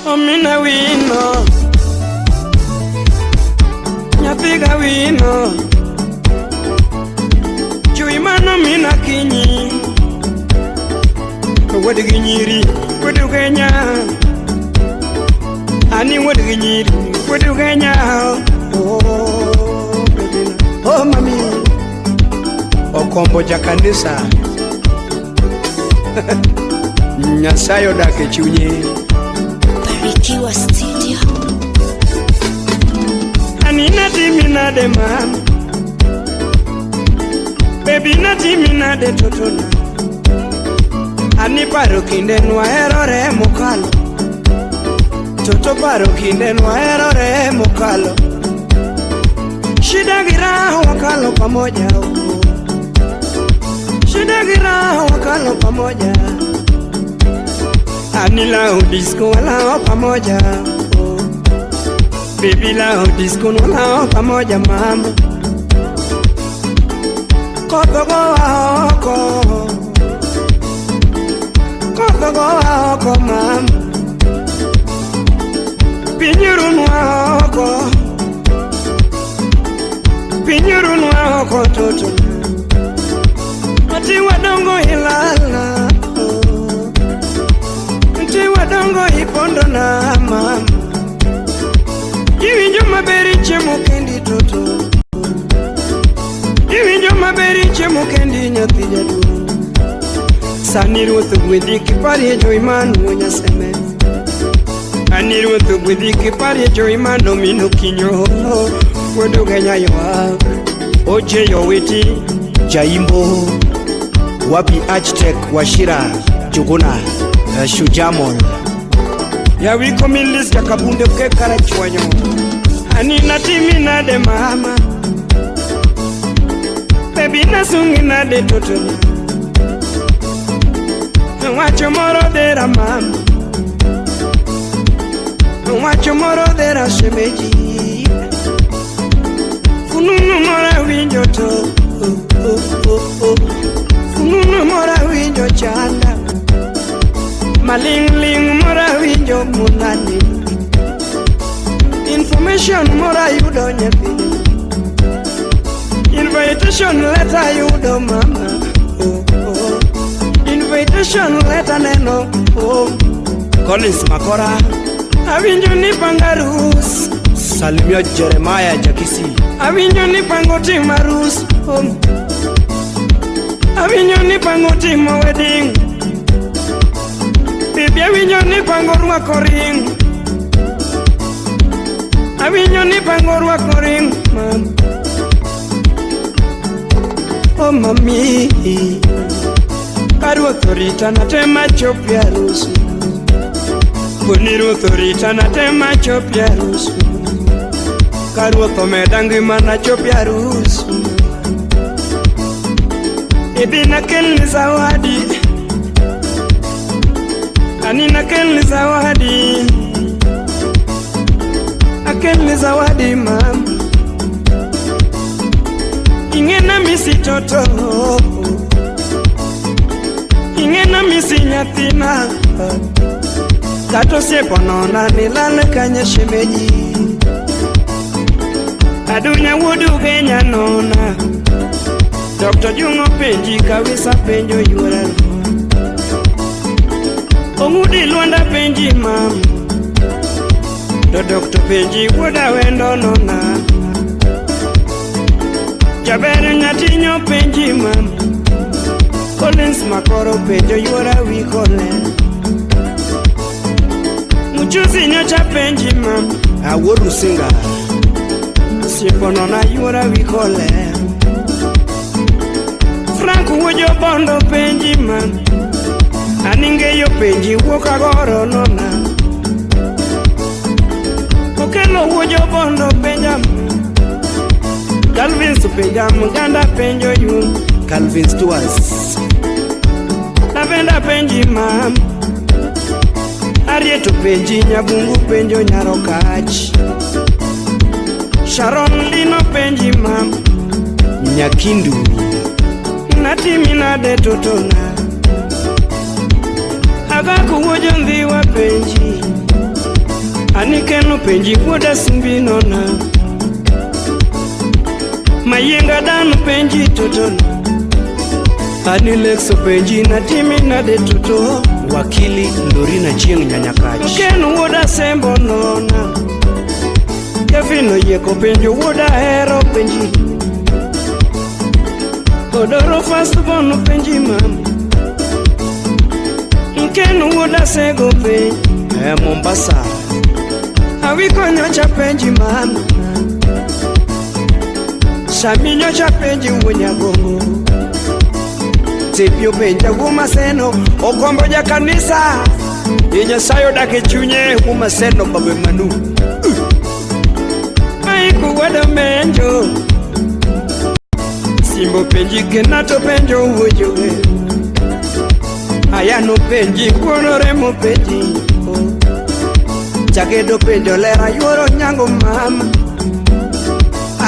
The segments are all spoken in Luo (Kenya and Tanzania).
Omina wino Nyapiga wino Chui mano mina kinyi Wadi ginyiri Wadi Kenya Ani wadi ginyiri Wadi Kenya Oh mami Okombo jakanisa Nyasayo dake chunye Barikiwa Studio. Ani nati minade mama Baby nati minade totona Ani paro kinde nwa erore mukalo Toto paro kinde nwa erore mukalo Shida gira wakalo pamoja Shida gira wakalo pamoja Ani lao disco walao pamoja Baby lao disco walao pamoja mama Kotogo wako Kotogo wako mama Pinyurun wako Pinyurun wako toto Ati wadongo hilala Ati wadongo hipondo na mama Iwinjo maberi chemo kendi toto Iwinjo maberi chemo kendi nyathi jadu Sani ruotho gwedhi kipari jo imanu nyaseme Ani ruotho gwedhi kipari jo imanu mino kinyo Wadu Kenya yoa Oje yowiti Jaimbo Wapi Architect Washira Juguna Shujamol Ya wiko milis ya kabunde kekara chwanyo Ani natimi nade mama Baby nasungi nade totona Wacho moro dera mama Wacho moro dera shemeji Fununu mora winjo to Fununu mora winjo chanda Maling ling mora winjo munani Information mora yudo nyathi Invitation letter yudo mama Invitation letter neno Collins Makora Awinjo ni pangarus Salimio Jeremiah Jakisi Awinjo ni pango tima rus Awinjo ni pango tima wedding Baby awinjo ni pango rwako ring Awinjo ni pango rwako ring Oh mami Karuotho rita natema chopi harusi Kuniruotho rita natema chopi harusi Karuotho medangi mana chopi harusi Baby nakelni zawadi Ani nakelni zawadi Akelni zawadi mama Ingena misi toto Ingena misi nyathina Kato siepo nona nilale kanya shemeji Adunya wudu Kenya nona Dr. Jungo penji kawisa penjo yuara Ongudi luanda penji mam Do Dr. penji wuda wendo nona Jabere ngatinyo penji mam Collins Makoro penjo yuara wikole Muchuzi nyocha penji mam Aworu singa Siepo nona yuara wikole Frank wujo bondo penji man Aninge yo penji woka goro nona Okelo wujo bondo penjam Calvin su penjam ganda penjo yu Calvin Stuas Lavenda penji mam Arieto penji nyabungu penjo nyarokach Sharon Lino penji mam Nyakindu Nati minade totona Agaku Kuwojo ndhiwa penji Anikeno penji wuoda simbi nona Mayenga danu penji totono Anilexo penji na timi na de toto Wakili Lorina Chieng Nyanyakachi Kenu wuoda sembo nona Kevino yeko penjo wuoda hero penji Odoro fast bono penji mama Kenu wuoda sego penji Mombasa Awiko nyocha penji mama Shami nyocha penji Unyagongo Tipio penja Umaseno Okombo ja kanisa Inyo sayo dake chunye Umaseno babe manu Aiku wada menjo Simbo penji Kenato penjo ujoge Ayano penji Kuonoremo penji Chakedo penjo lera yuoro nyango mama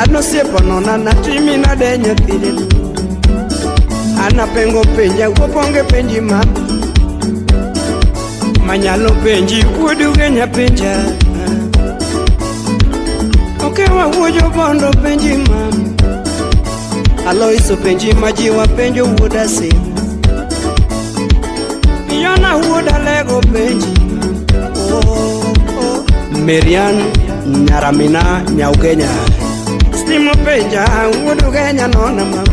Ano siepo nona na timi na denye thide Ana pengo penja uponge penji mama Manyalo penji uodu genya penja Okewa uojo bondo penji mama Aloiso penji majiwa penjo uoda simu Yona uoda lego penji Marian Nyaramina Nyaugenya Stimo penja Uodu Kenya nona mama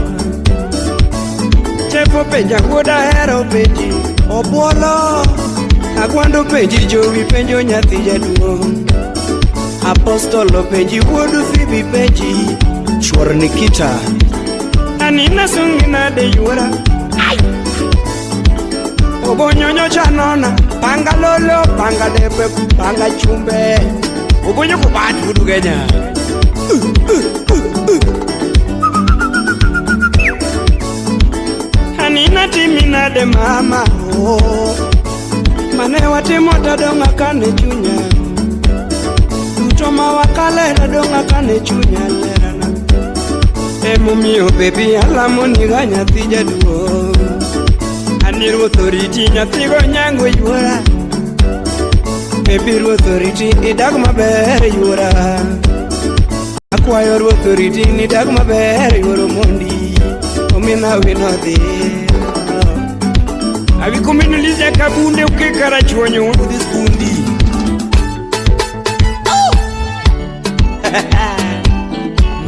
Chepo penja Uoda hero penji Obuolo Agwando penji Jowi penjo nyathi jaduong Apostolo penji Uodu Phoebe penji Chuor Nikita Anina sungina de yuora Obonyonyo chanona Panga lolo, panga depe, panga chumbe Obonyo kubati Uodu Kenya Anina timina de mama Mane watimo tadonga kane chunya Utoma wakale tadonga kane chunya lerana Emu miyo baby alamu niga nyathi jaduong Aniru authority nyathigo nyango yuora Ebiru authority idag maber yuora Akwayo ru authority nidag maber yuoro mondi Omina wino dhi Awi kuminulizia kabunde ukekara chwonyo udhi skundi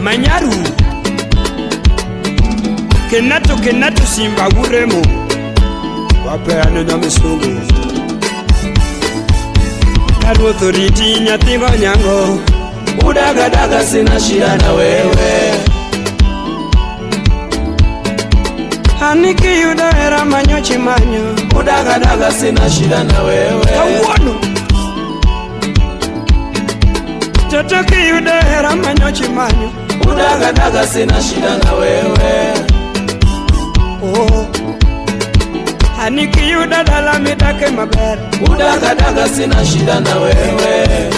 Manyaru Kenato simba uremo Wapeane na misungu Karu authority nyathigo nyango Udagadaga sina shida na wewe Aniki yuda era manyo chimanyo Udagadaga sina shida na wewe Kawono Totoki yuda era manyo chimanyo Udagadaga sina shida na wewe Oh Aniki yuda dala mitake maber Udagadaga sina shida na wewe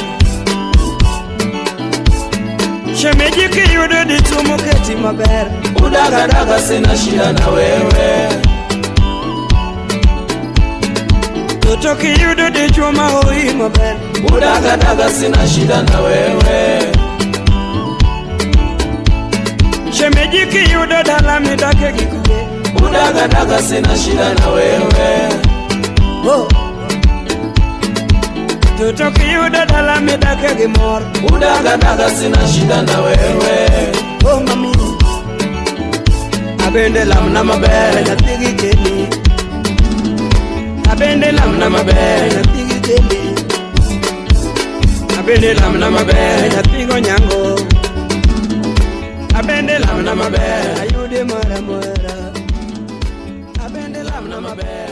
Shemejiki yuda ditumu keti maber Udagadaga sina shida na wewe Totoki yuda dichuma hoi maber Udagadaga sina shida na wewe Shemejiki yuda dala mitake gikuge Udagadaga sina shida na wewe Oh Totoki yuda dala mitake gimor Udagadaga sina shida na wewe Oh mami Abende lamna maber nyathigi keni Abende lamna maber nyathigi keni Abende lamna maber nyathigo nyango Abende lamna maber ayude mara mara Abende lamna maber